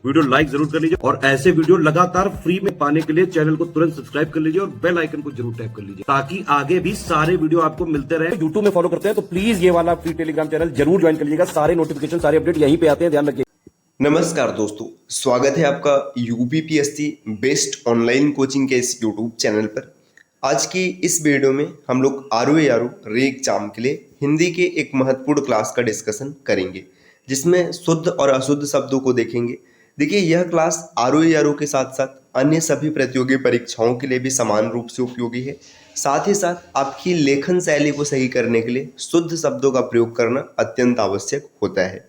Video like जरूर कर लीजिए और ऐसे वीडियो लगातार फ्री में पाने के लिए चैनल को तुरंत सब्सक्राइब कर लीजिए और बेल आइकन को जरूर टैप कर लीजिए ताकि आगे भी सारे वीडियो आपको मिलते रहे। यूट्यूब में फॉलो करते हैं तो प्लीज ये वाला फ्री टेलीग्राम चैनल जरूर ज्वाइन कर लीजिएगा। सारे नोटिफिकेशन सारे अपडेट यहीं पे आते हैं, ध्यान रखिए। नमस्कार दोस्तों, स्वागत है आपका यूपीपीएससी बेस्ट ऑनलाइन कोचिंग के इस यूट्यूब चैनल पर। आज की इस वीडियो में हम लोग आरओ री एग्जाम के लिए हिंदी के एक महत्वपूर्ण क्लास का डिस्कशन करेंगे, जिसमें शुद्ध और अशुद्ध शब्दों को देखेंगे। देखिए, यह क्लास आरओ के साथ साथ अन्य सभी प्रतियोगी परीक्षाओं के लिए भी समान रूप से उपयोगी है। साथ ही साथ आपकी लेखन शैली को सही करने के लिए शुद्ध शब्दों का प्रयोग करना अत्यंत आवश्यक होता है।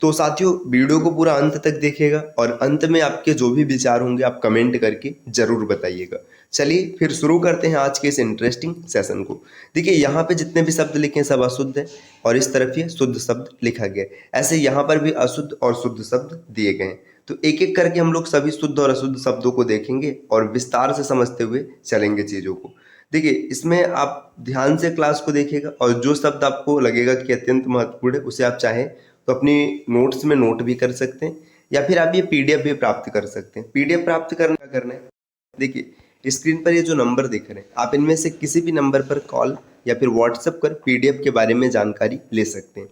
तो साथियों, वीडियो को पूरा अंत तक देखिएगा और अंत में आपके जो भी विचार होंगे आप कमेंट करके जरूर बताइएगा। चलिए फिर शुरू करते हैं आज के इस इंटरेस्टिंग सेशन को। देखिए, यहाँ पे जितने भी शब्द लिखे हैं सब अशुद्ध है और इस तरफ ये शुद्ध शब्द लिखा गया है। ऐसे यहाँ पर भी अशुद्ध और शुद्ध शब्द दिए गए हैं। तो एक एक करके हम लोग सभी शुद्ध और अशुद्ध शब्दों को देखेंगे और विस्तार से समझते हुए चलेंगे चीजों को। देखिए, इसमें आप ध्यान से क्लास को देखिएगा और जो शब्द आपको लगेगा कि अत्यंत महत्वपूर्ण है उसे आप चाहें तो अपनी नोट्स में नोट भी कर सकते हैं या फिर आप ये पीडीएफ भी प्राप्त कर सकते हैं। पीडीएफ प्राप्त करना है, देखिए स्क्रीन पर ये जो नंबर दिख रहे हैं आप इनमें से किसी भी नंबर पर कॉल या फिर व्हाट्सएप कर पीडीएफ के बारे में जानकारी ले सकते हैं।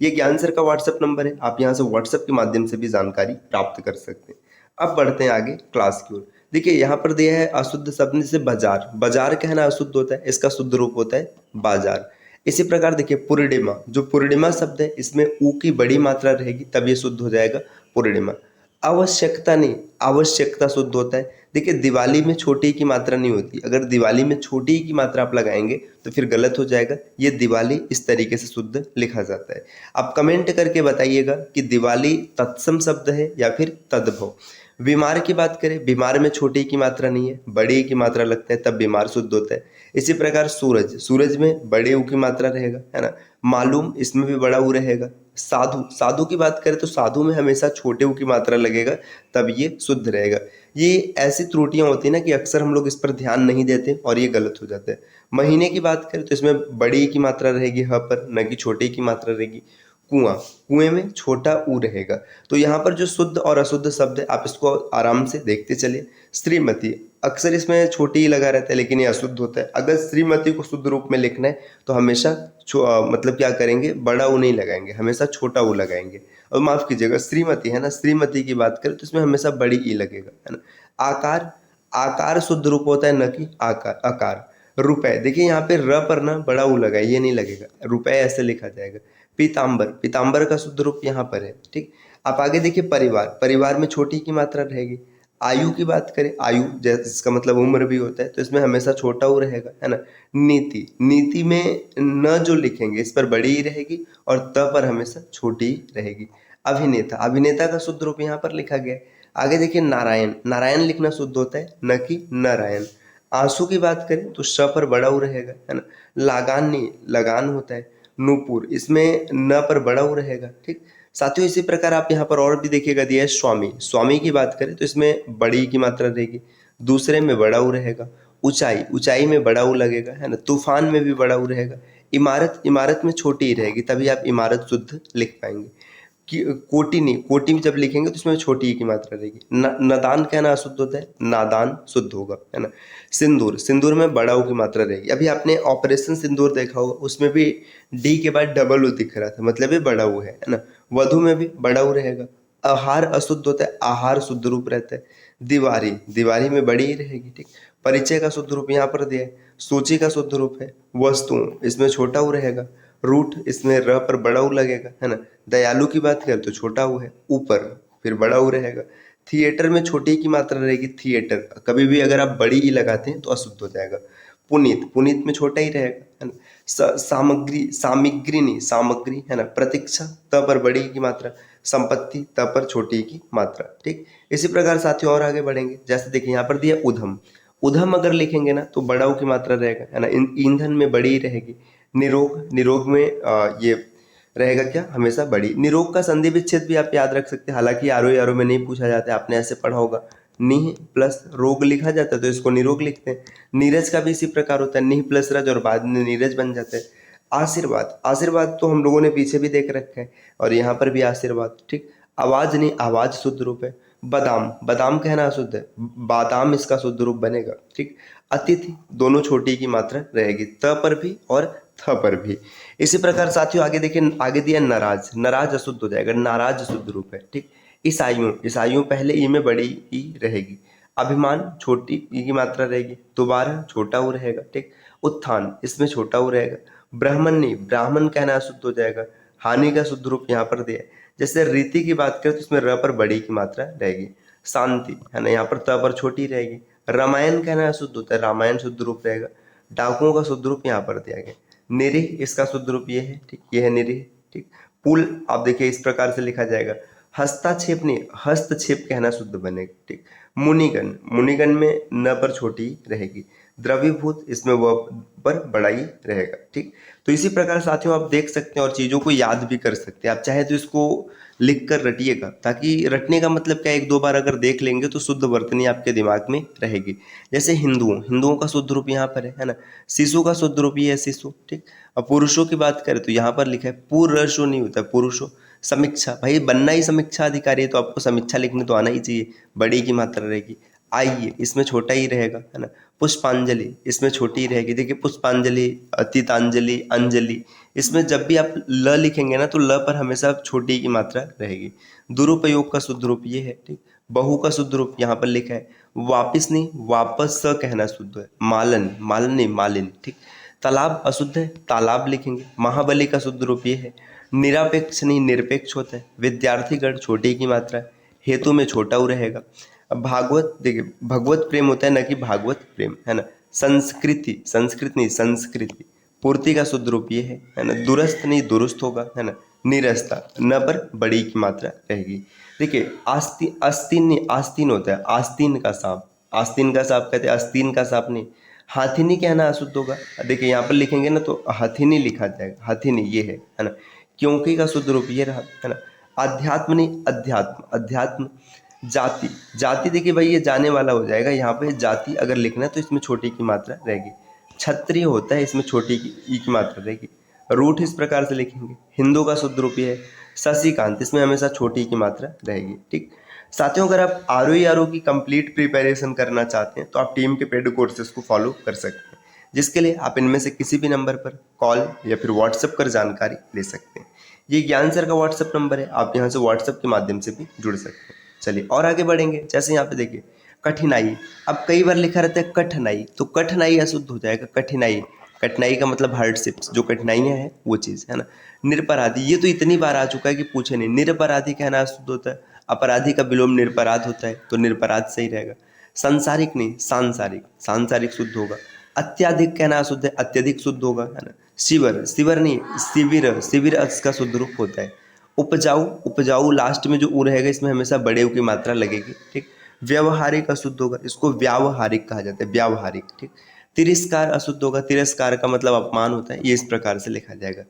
ये ज्ञान सर का व्हाट्सएप नंबर है, आप यहाँ से व्हाट्सएप के माध्यम से भी जानकारी प्राप्त कर सकते हैं। अब बढ़ते हैं आगे क्लास की ओर। देखिए, यहाँ पर दिया है अशुद्ध शब्द से बाजार। बाजार कहना अशुद्ध होता है, इसका शुद्ध रूप होता है बाजार। इसी प्रकार देखिए पूर्णिमा, जो पूर्णिमा शब्द है इसमें ऊ की बड़ी मात्रा रहेगी तब ये शुद्ध हो जाएगा पूर्णिमा। आवश्यकता नहीं, आवश्यकता शुद्ध होता है। देखिए, दिवाली में छोटी की मात्रा नहीं होती, अगर दिवाली में छोटी की मात्रा आप लगाएंगे तो फिर गलत हो जाएगा। ये दिवाली इस तरीके से शुद्ध लिखा जाता है। आप कमेंट करके बताइएगा कि दिवाली तत्सम शब्द है या फिर तद्भव। बीमार की बात करें, बीमार में छोटी की मात्रा नहीं है, बड़ी की मात्रा लगता है तब बीमार शुद्ध होता है। इसी प्रकार सूरज, सूरज में बड़े ऊ की मात्रा रहेगा, है ना। मालूम, इसमें भी बड़ा ऊ रहेगा। साधु, साधु की बात करें तो साधु में हमेशा छोटे ऊ की मात्रा लगेगा तब ये शुद्ध रहेगा। ये ऐसी त्रुटियां होती है ना कि अक्सर हम लोग इस पर ध्यान नहीं देते और ये गलत हो जाता है। महीने की बात करें तो इसमें बड़ी की मात्रा रहेगी ह पर, न कि छोटे की मात्रा रहेगी। कुआं, कुएं में छोटा ऊ रहेगा। तो यहाँ पर जो शुद्ध और अशुद्ध शब्द है आप इसको आराम से देखते चलिए। श्रीमती, अक्सर इसमें छोटी ही लगा रहता है लेकिन ये अशुद्ध होता है। अगर श्रीमती को शुद्ध रूप में लिखना है तो हमेशा मतलब क्या करेंगे, बड़ा ऊ नहीं लगाएंगे, हमेशा छोटा ऊ लगाएंगे। और माफ कीजिएगा, श्रीमती है ना, श्रीमती की बात करें तो इसमें हमेशा बड़ी ई लगेगा, है ना। आकार, आकार शुद्ध रूप होता है न कि आकार, आकार। रुपए, देखिए यहाँ पे र पर ना बड़ा ऊ लगा है, ये नहीं लगेगा, रुपए ऐसे लिखा जाएगा। पीताम्बर, पीताम्बर का शुद्ध रूप यहाँ पर है, ठीक। आप आगे देखिए परिवार, परिवार में छोटी की मात्रा रहेगी। आयु की बात करें, आयु जिसका मतलब उम्र भी होता है तो इसमें हमेशा छोटा ऊ रहेगा, है ना। नीति, नीति में न जो लिखेंगे इस पर बड़ी ही रहेगी और त पर हमेशा छोटी ही रहेगी। अभिनेता, अभिनेता का शुद्ध रूप यहाँ पर लिखा गया है। आगे देखिए नारायण, नारायण लिखना शुद्ध होता है न कि नारायण। आंसू की बात करें तो श पर बड़ा ऊ रहेगा, है ना। लागान नहीं, लगान होता है। नूपुर, इसमें न पर बड़ा ऊ रहेगा, ठीक। साथियों, इसी प्रकार आप यहाँ पर और भी देखिएगा दिया है स्वामी। स्वामी की बात करें तो इसमें बड़ी की मात्रा रहेगी, दूसरे में बड़ा ऊ रहेगा। ऊंचाई, ऊंचाई में बड़ा ऊ लगेगा, है ना। तूफान में भी बड़ा ऊ रहेगा। इमारत, इमारत में छोटी ही रहेगी तभी आप इमारत शुद्ध लिख पाएंगे। कि कोटि नहीं, कोटि में जब लिखेंगे तो इसमें छोटी की मात्रा रहेगी। नादान कहना अशुद्ध होता है, नादान शुद्ध होगा, है ना। सिंदूर, सिंदूर में बड़ा ऊ की मात्रा रहेगी। अभी आपने ऑपरेशन सिंदूर देखा होगा, उसमें भी डी के बाद डबल ऊ दिख रहा था, मतलब ये बड़ा ऊ है ना। वधु में भी बड़ा ऊ रहेगा। आहार अशुद्ध होता है, आहार शुद्ध रूप रहता है। दीवारी, दीवारी में बड़ी ही रहेगी, ठीक। परिचय का शुद्ध रूप यहाँ पर दिया है। सूची का शुद्ध रूप है। वस्तु, इसमें छोटा ऊ रहेगा। रूट, इसमें र पर बड़ा ऊ लगेगा, है ना। दयालु की बात करें तो छोटा ऊ है, ऊपर फिर बड़ा ऊ रहेगा। थिएटर में छोटी की मात्रा रहेगी, थिएटर, कभी भी अगर आप बड़ी ई लगाते हैं तो अशुद्ध हो जाएगा। पुनीत, पुनीत में छोटा ही रहेगा, है ना। सामग्री, सामग्री नहीं, सामग्री, है ना। प्रतीक्षा, त पर बड़ी की मात्रा। संपत्ति, त पर छोटी की मात्रा, ठीक। इसी प्रकार साथियों और आगे बढ़ेंगे। जैसे देखिए यहाँ पर दिया उधम, उधम अगर लिखेंगे ना तो बड़ा ऊ की मात्रा रहेगा, है ना। ईंधन में बड़ी ही रहेगी। निरोग, निरोग में ये रहेगा क्या, हमेशा बड़ी। निरोग का संधि विच्छेद भी आप याद रख सकते हैं, हालांकि आरो में नहीं पूछा जाता है, आपने ऐसे पढ़ा होगा। निह प्लस रोग लिखा जाता है तो इसको निरोग लिखते हैं। नीरज का भी इसी प्रकार होता है, निह प्लस रज और बाद में नीरज बन जाता है। आशीर्वाद, आशीर्वाद तो हम लोगों ने पीछे भी देख रखा है और यहाँ पर भी आशीर्वाद, ठीक। आवाज नहीं, आवाज शुद्ध रूप है। बादाम, बादाम कहना अशुद्ध है, बादाम इसका शुद्ध रूप बनेगा। ठीक। अतिथि दोनों छोटी की मात्रा रहेगी, त पर भी और थ पर भी। इसी प्रकार साथियों आगे देखिए, आगे दिया नाराज, नाराज अशुद्ध हो जाएगा, नाराज शुद्ध रूप है। ठीक। ईसाइयों, ईसाइयों पहले ई में बड़ी ई रहेगी। अभिमान छोटी ई की मात्रा रहेगी, दोबारा छोटा ऊ रहेगा। ठीक। उत्थान इसमें छोटा ऊ रहेगा। ब्राह्मण नहीं, ब्राह्मण कहना अशुद्ध हो जाएगा। हानि का शुद्ध रूप यहाँ पर दिया है। जैसे रीति की बात करें तो उसमें र पर बड़ी की मात्रा रहेगी। शांति है ना, यहाँ पर त पर छोटी रहेगी। रामायण कहना शुद्ध होता है, रामायण शुद्ध रूप रहेगा। डाकुओं का शुद्ध रूप यहाँ पर दिया गया। निरीह इसका शुद्ध रूप ये है। ठीक, ये है निरीह। ठीक। पुल आप देखिए इस प्रकार से लिखा जाएगा। हस्ताक्षेप नहीं, हस्तक्षेप कहना शुद्ध बनेगा। ठीक। मुनिगण, मुनिगण में न पर छोटी रहेगी। द्रवीभूत इसमें व पर बड़ा ही रहेगा। ठीक। तो इसी प्रकार साथियों आप देख सकते हैं और चीजों को याद भी कर सकते हैं। आप चाहे तो इसको लिख कर रटिएगा, ताकि रटने का मतलब क्या, एक दो बार अगर देख लेंगे तो शुद्ध वर्तनी आपके दिमाग में रहेगी। जैसे हिंदुओं, हिंदुओं का शुद्ध रूप यहाँ पर है ना। शिशु का शुद्ध रूप ये है शिशु। ठीक। अब पुरुषों की बात करें तो यहाँ पर लिखा है पुरुषो नहीं होता है, पुरुषो। समीक्षा, भाई बनना ही समीक्षा अधिकारी है तो आपको समीक्षा लिखने तो आना ही चाहिए, बड़ी की मात्रा रहेगी। आइए इसमें छोटा ही रहेगा, है ना। पुष्पांजलि इसमें छोटी ही रहेगी। देखिए पुष्पांजलि, अतीतांजलि, अंजलि, इसमें जब भी आप ल लिखेंगे ना तो ल पर हमेशा छोटी की मात्रा रहेगी। दुरुपयोग का शुद्ध रूप ये है। ठीक। बहु का शुद्ध रूप यहाँ पर लिखा है। वापिस नहीं, वापस स कहना शुद्ध है। मालन, मालन नहीं मालिन। ठीक। तालाब अशुद्ध है, तालाब लिखेंगे। महाबली का शुद्ध रूप ये है। निरपेक्ष नहीं, निरपेक्ष होता है। विद्यार्थीगण छोटी की मात्रा है, हेतु में छोटा ऊ रहेगा। अब भागवत देखिए, भगवत प्रेम होता है न कि भागवत प्रेम, है ना। संस्कृति, संस्कृत नहीं संस्कृति। पूर्ति का शुद्ध रूप ये है ना। दुरस्त नहीं दुरुस्त होगा, है ना। निरस्ता न पर बड़ी की मात्रा रहेगी। देखिए आस्तीन, आस्तीन नहीं आस्तीन होता है। आस्तीन का सांप, आस्तीन का सांप कहते हैं, आस्तीन का सांप नहीं। हाथिनी कहना अशुद्ध होगा। देखिए यहाँ पर लिखेंगे ना तो हथिनी लिखा जाएगा, हथिनी ये है ना। क्योंकि का शुद्ध रूप ये रहा, है ना। अध्यात्म नहीं अध्यात्म, अध्यात्म। जाति, जाति देखिए भाई ये जाने वाला हो जाएगा। यहाँ पे जाति अगर लिखना है तो इसमें छोटी की मात्रा रहेगी। क्षत्रिय होता है, इसमें छोटी की ई की मात्रा रहेगी। रूठ इस प्रकार से लिखेंगे। हिंदू का शुद्ध रूप ये है। शशिकांत, इसमें हमेशा छोटी की मात्रा रहेगी। ठीक। साथियों अगर आप आर की कंप्लीट प्रिपरेशन करना चाहते हैं तो आप टीम के पेड कोर्सेज को फॉलो कर सकते हैं, जिसके लिए आप इनमें से किसी भी नंबर पर कॉल या फिर व्हाट्सएप कर जानकारी ले सकते हैं। ये ज्ञान सर का व्हाट्सएप नंबर है, आप यहाँ से व्हाट्सएप के माध्यम से भी जुड़ सकते हैं। चलिए और आगे बढ़ेंगे। जैसे यहाँ पे देखिए कठिनाई, अब कई बार लिखा रहता है कठिनाई, तो कठिनाई अशुद्ध हो जाएगा। कठिनाई, कठिनाई का मतलब हार्डशिप्स, जो कठिनाइयाँ हैं वो चीज़, है ना। निरपराधी, ये तो इतनी बार आ चुका है कि पूछे नहीं। निरपराधी कहना अशुद्ध होता है। अपराधी का विलोम निरपराध होता है, तो निरपराध सही रहेगा। संसारिक नहीं सांसारिक, सांसारिक शुद्ध होगा। अत्याधिक कहना अशुद्ध है, अत्यधिक शुद्ध होगा, है ना। शिविर, शिविर नहीं शिविर, शिविर इसका शुद्ध रूप होता है। उपजाऊ, उपजाऊ लास्ट में जो ऊ रहेगा इसमें हमेशा बड़े ऊ की मात्रा लगेगी। ठीक। व्यवहारिक अशुद्ध होगा, इसको व्यावहारिक कहा जाता है, व्यावहारिक। ठीक। तिरस्कार अशुद्ध होगा, तिरस्कार का मतलब अपमान होता है, ये इस प्रकार से लिखा जाएगा।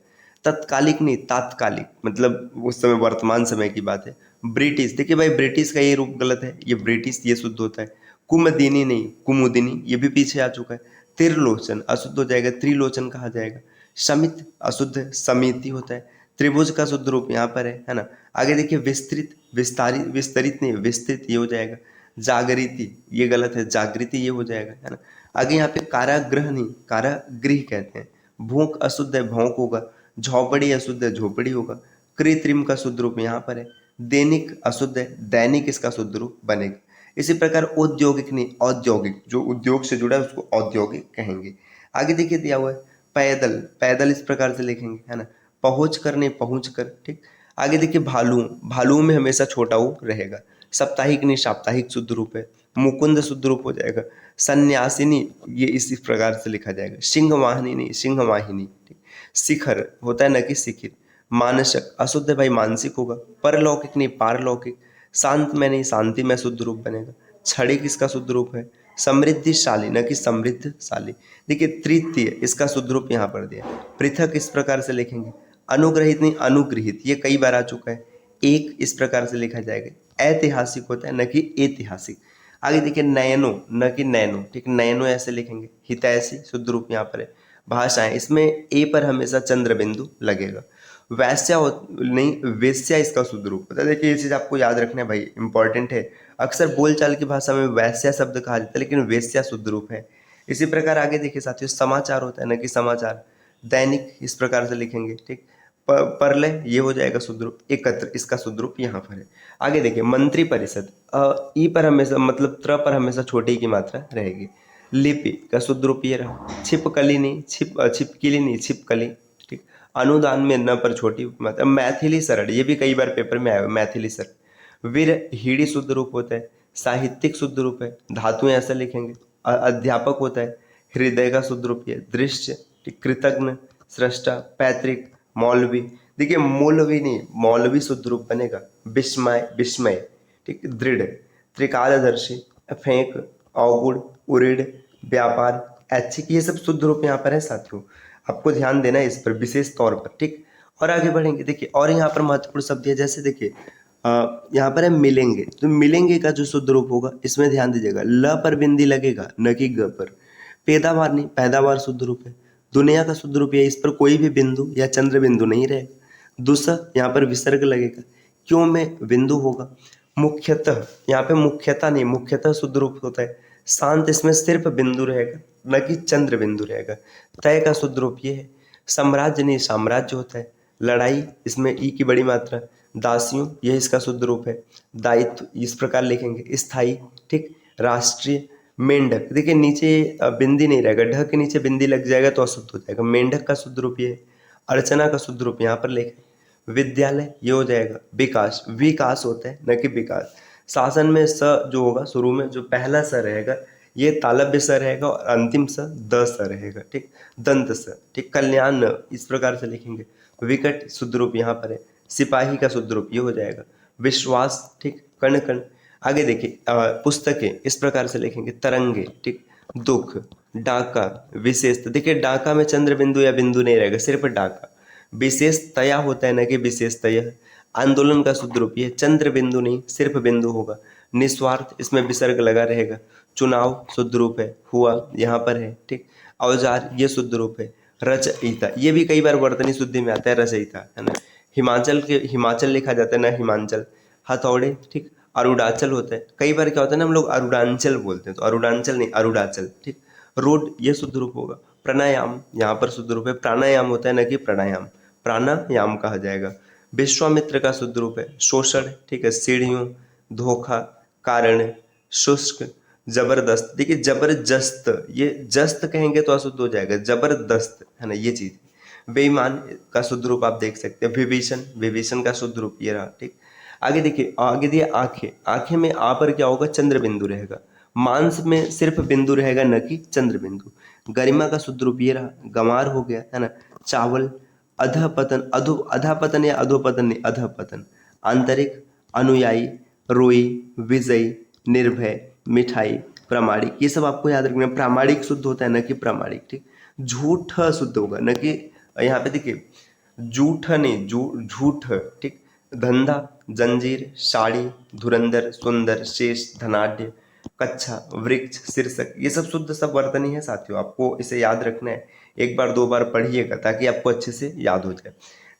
तत्कालिक नहीं तात्कालिक, मतलब उस समय वर्तमान समय की बात है। ब्रिटिश, देखिए भाई ब्रिटिश का ये रूप गलत है, ये ब्रिटिश ये शुद्ध होता है। कुमुदिनी नहीं कुमुदिनी, ये भी पीछे आ चुका है। त्रिलोचन अशुद्ध हो जाएगा, त्रिलोचन कहा जाएगा। समित अशुद्ध है, समिति होता है। त्रिभुज का शुद्ध रूप यहाँ पर है ना। आगे देखिए विस्तृत, विस्तारित, विस्तरित नहीं विस्तृत ये हो जाएगा। जागृति ये गलत है, जागृति ये हो जाएगा, है ना। आगे यहाँ पे कारागृह नहीं कारागृह कहते हैं। भूख अशुद्ध है, भौंक होगा। झोपड़ी अशुद्ध है, झोपड़ी होगा। कृत्रिम का शुद्ध रूप यहाँ पर है। दैनिक अशुद्ध है, दैनिक इसका शुद्ध रूप बनेगा। इसी प्रकार औद्योगिक नहीं औद्योगिक, जो उद्योग से जुड़ा है उसको औद्योगिक कहेंगे। आगे देखिए दिया हुआ है पैदल, पैदल इस प्रकार से लिखेंगे, है ना। पहुँच कर नहीं पहुँच कर। ठीक। आगे देखिए भालू, भालू में हमेशा छोटा ऊ रहेगा। साप्ताहिक नहीं साप्ताहिक शुद्ध रूप है। मुकुंद शुद्ध रूप हो जाएगा। सन्यासिनी ये इसी प्रकार से लिखा जाएगा। सिंहवाहिनी नहीं सिंहवाहिनी। ठीक। शिखर होता है न कि शिखिर। मानसक अशुद्ध है भाई, मानसिक होगा। परलौकिक नहीं पारलौकिक। शांत में नहीं शांति में शुद्ध रूप बनेगा। क्षणिक इसका शुद्ध रूप है। समृद्धिशाली न कि समृद्धशाली। देखिए तृतीय इसका शुद्ध रूप यहाँ पर दिया। पृथक इस प्रकार से लिखेंगे। अनुग्रहित नहीं अनुग्रहित, ये कई बार आ चुका है। एक इस प्रकार से लिखा जाएगा। ऐतिहासिक होता है न कि ऐतिहासिक। आगे देखिए नयनो न कि नैनो। ठीक, नयनो ऐसे लिखेंगे। हितैषी शुद्ध रूप यहाँ पर है। भाषाएं, इसमें ए पर हमेशा चंद्र बिंदु लगेगा। वैश्या नहीं वेश्या इसका शुद्ध रूप होता है। देखिए ये चीज आपको याद रखना है भाई, इंपॉर्टेंट है। अक्सर बोलचाल की भाषा में वैश्या शब्द कहा जाता है, लेकिन वेश्या शुद्ध रूप है। इसी प्रकार आगे देखिए साथियों, समाचार होता है ना कि समाचार, दैनिक इस प्रकार से लिखेंगे, ठीक। परलय ये हो जाएगा शुद्ध रूप, एकत्र इसका शुद्ध रूप यहाँ पर है। आगे देखिए मंत्री परिषद, ई पर हमेशा मतलब त्र पर हमेशा छोटी की मात्रा रहेगी। लिपि का शुद्ध रूप ये रहा, छिपकलिनी, छिपकली नहीं छिपकली, ठीक। अनुदान में न पर छोटी मतलब मैथिली सरल, ये भी कई बार पेपर में आया हुआ, मैथिली सरल। वीर हिड़ी शुद्ध रूप होता है, साहित्यिक शुद्ध रूप है, धातुएं ऐसा लिखेंगे। अध्यापक होता है, हृदय का शुद्ध रूप है, दृश्य, ठीक। कृतज्ञ, सृष्टा, पैतृक, मौलवी, देखिए मौलवी नहीं मौलवी शुद्ध रूप बनेगा। विस्मय, विस्मय, ठीक। दृढ़, त्रिकालदर्शी, फेंक, अवगुण, उरीड, व्यापार, ऐच्छिक, ये सब शुद्ध रूप यहाँ पर है साथियों, आपको ध्यान देना है इस पर विशेष तौर पर, ठीक। और आगे बढ़ेंगे देखिए, और यहाँ पर महत्वपूर्ण शब्द है, जैसे देखिए यहाँ पर है मिलेंगे, तो मिलेंगे का जो शुद्ध रूप होगा इसमें ध्यान दीजिएगा, ल पर बिंदी लगेगा न कि ग पर। पैदावार नहीं, पैदावार शुद्ध रूप है। दुनिया का शुद्ध रूप है, इस पर कोई भी बिंदु या चंद्र बिंदु नहीं रहेगा। दुस्सा यहाँ पर विसर्ग लगेगा, क्यों में बिंदु होगा। मुख्यतः यहाँ पे मुख्यतः नहीं, मुख्यतः शुद्ध रूप होता है। शांत, इसमें सिर्फ बिंदु रहेगा न कि चंद्र बिंदु रहेगा। तय का शुद्ध रूप ये है। साम्राज्य नहीं, साम्राज्य होता है। लड़ाई, इसमें ई की बड़ी मात्रा। दासियों, यह इसका शुद्ध रूप है। दायित्व इस प्रकार लिखेंगे, स्थायी, ठीक। राष्ट्रीय, मेंढक, देखिए नीचे बिंदी नहीं रहेगा, ढ के नीचे बिंदी लग जाएगा तो अशुद्ध हो जाएगा। मेंढक का शुद्ध रूप ये है। अर्चना का शुद्ध रूप यहाँ पर लिखें। विद्यालय ये हो जाएगा। विकास, विकास होता है न कि विकास। शासन में स जो होगा शुरू में जो पहला स रहेगा ये तालव्य स रहेगा और अंतिम स द स रहेगा, ठीक। दंत स, ठीक। कल्याण इस प्रकार से लिखेंगे। विकट शुद्ध रूप यहाँ पर है। सिपाही का शुद्ध रूप ये हो जाएगा। विश्वास, ठीक। कण कण। आगे देखिए पुस्तकें इस प्रकार से लिखेंगे। तरंगे, ठीक। दुख, डाका, विशेष, देखिए डाका में चंद्र बिंदु या बिंदु नहीं रहेगा, सिर्फ डाका। विशेषतया होता है ना कि विशेषतया। आंदोलन का शुद्ध रूप ये चंद्र बिंदु नहीं, सिर्फ बिंदु होगा। निस्वार्थ, इसमें विसर्ग लगा रहेगा। चुनाव शुद्ध रूप है। हुआ यहाँ पर है, ठीक। औजार ये शुद्ध रूप है। रचयिता, ये भी कई बार वर्तनी शुद्धि में आता है, रचयिता है ना। हिमाचल के हिमाचल लिखा जाता है ना, हिमांचल। हथौड़े, ठीक। अरुणाचल होता है, कई बार क्या होता है ना हम लोग अरुणाचल बोलते हैं, तो अरुणाचल नहीं अरुणाचल, ठीक। रोड ये शुद्ध रूप होगा। प्राणायाम यहाँ पर शुद्ध रूप है। प्राणायाम होता है न कि प्राणायाम, प्राणायाम कहा जाएगा। विश्वामित्र का शुद्ध रूप है। शोषण, ठीक है। सीढ़ियों, धोखा, कारण, शुष्क, जबरदस्त, देखिए जबरदस्त, ये जस्त कहेंगे तो अशुद्ध हो जाएगा, जबरदस्त है ना ये चीज। बेईमान का शुद्ध रूप आप देख सकते हैं। विभीषण, विभीषण का शुद्ध रूप ये रहा, ठीक। आगे देखिए, आगे दिए आंखें, आंखें में आ पर क्या होगा, चंद्र बिंदु रहेगा। मांस में सिर्फ बिंदु रहेगा न कि चंद्र बिंदु। गरिमा का शुद्ध रूप ये रहा, गंवार हो गया है ना। चावल, अधपतन, अधापतन या अधोपतन नहीं, अधपतन। आंतरिक, अनुयायी, रोई, विजयी, निर्भय, मिठाई, प्रामाणिक, ये सब आपको याद रखना। प्रामाणिक शुद्ध होता है न कि प्रामाणिक, ठीक। झूठ शुद्ध होगा न कि, यहाँ पे देखिए झूठ नहीं, झूठ, ठीक। धंधा, जंजीर, साड़ी, धुरंधर, सुंदर, शेष, धनाढ़, कच्छा, वृक्ष, शीर्षक, ये सब शुद्ध सब वर्तनी है साथियों, आपको इसे याद रखना है। एक बार दो बार पढ़िएगा ताकि आपको अच्छे से याद हो जाए।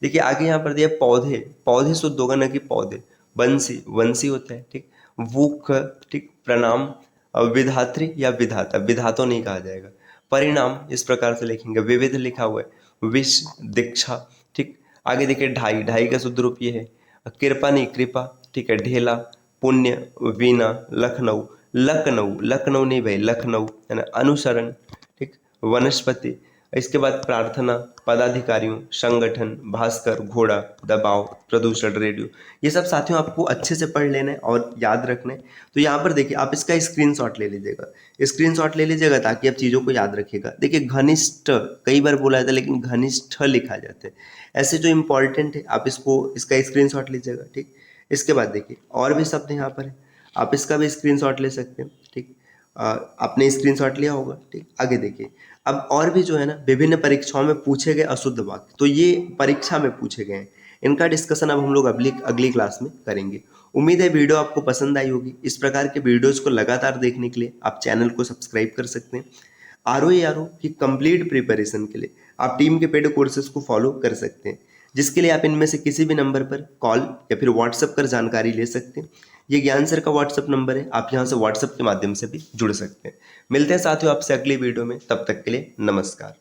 देखिए आगे यहाँ पर दिया पौधे, पौधे शुद्ध होगा न कि पौधे। वंशी, वंशी होता है, ठीक। वूख, ठीक। प्रणाम, विधात्री या विधाता, विधातो नहीं कहा जाएगा। परिणाम इस प्रकार से लिखेंगे। विविध लिखा हुआ है। विष, दीक्षा, ठीक। आगे देखिए ढाई, ढाई का शुद्ध रूप ये है। कृपा नहीं, कृपा, ठीक है। ढेला, पुण्य, वीणा, लखनऊ, लखनऊ, लखनऊ नहीं भाई लखनऊ है ना। अनुसरण, ठीक। वनस्पति, इसके बाद प्रार्थना, पदाधिकारियों, संगठन, भास्कर, घोड़ा, दबाव, प्रदूषण, रेडियो, ये सब साथियों आपको अच्छे से पढ़ लेना है और याद रखना है। तो यहाँ पर देखिए आप इसका स्क्रीनशॉट ले लीजिएगा, स्क्रीनशॉट ले लीजिएगा ताकि आप चीज़ों को याद रखिएगा। देखिए घनिष्ठ कई बार बोला जाता है लेकिन घनिष्ठ लिखा जाता है। ऐसे जो इंपॉर्टेंट है आप इसका स्क्रीनशॉट लीजिएगा, ठीक। इसके बाद देखिए और भी शब्द यहाँ पर है, आप इसका भी स्क्रीनशॉट ले सकते हैं, ठीक। आपने स्क्रीनशॉट लिया होगा, ठीक। आगे देखिए अब और भी जो है ना विभिन्न परीक्षाओं में पूछे गए अशुद्ध वाक्य, तो ये परीक्षा में पूछे गए हैं, इनका डिस्कशन अब हम लोग अगली क्लास में करेंगे। उम्मीद है वीडियो आपको पसंद आई होगी। इस प्रकार के वीडियोज को लगातार देखने के लिए आप चैनल को सब्सक्राइब कर सकते हैं। आरओ की कंप्लीट प्रिपरेशन के लिए आप टीम के पेड कोर्सेज को फॉलो कर सकते हैं, जिसके लिए आप इनमें से किसी भी नंबर पर कॉल या फिर व्हाट्सएप कर जानकारी ले सकते हैं। ये ज्ञान सर का व्हाट्सअप नंबर है, आप यहाँ से व्हाट्सअप के माध्यम से भी जुड़ सकते हैं। मिलते हैं साथियों आपसे अगली वीडियो में, तब तक के लिए नमस्कार।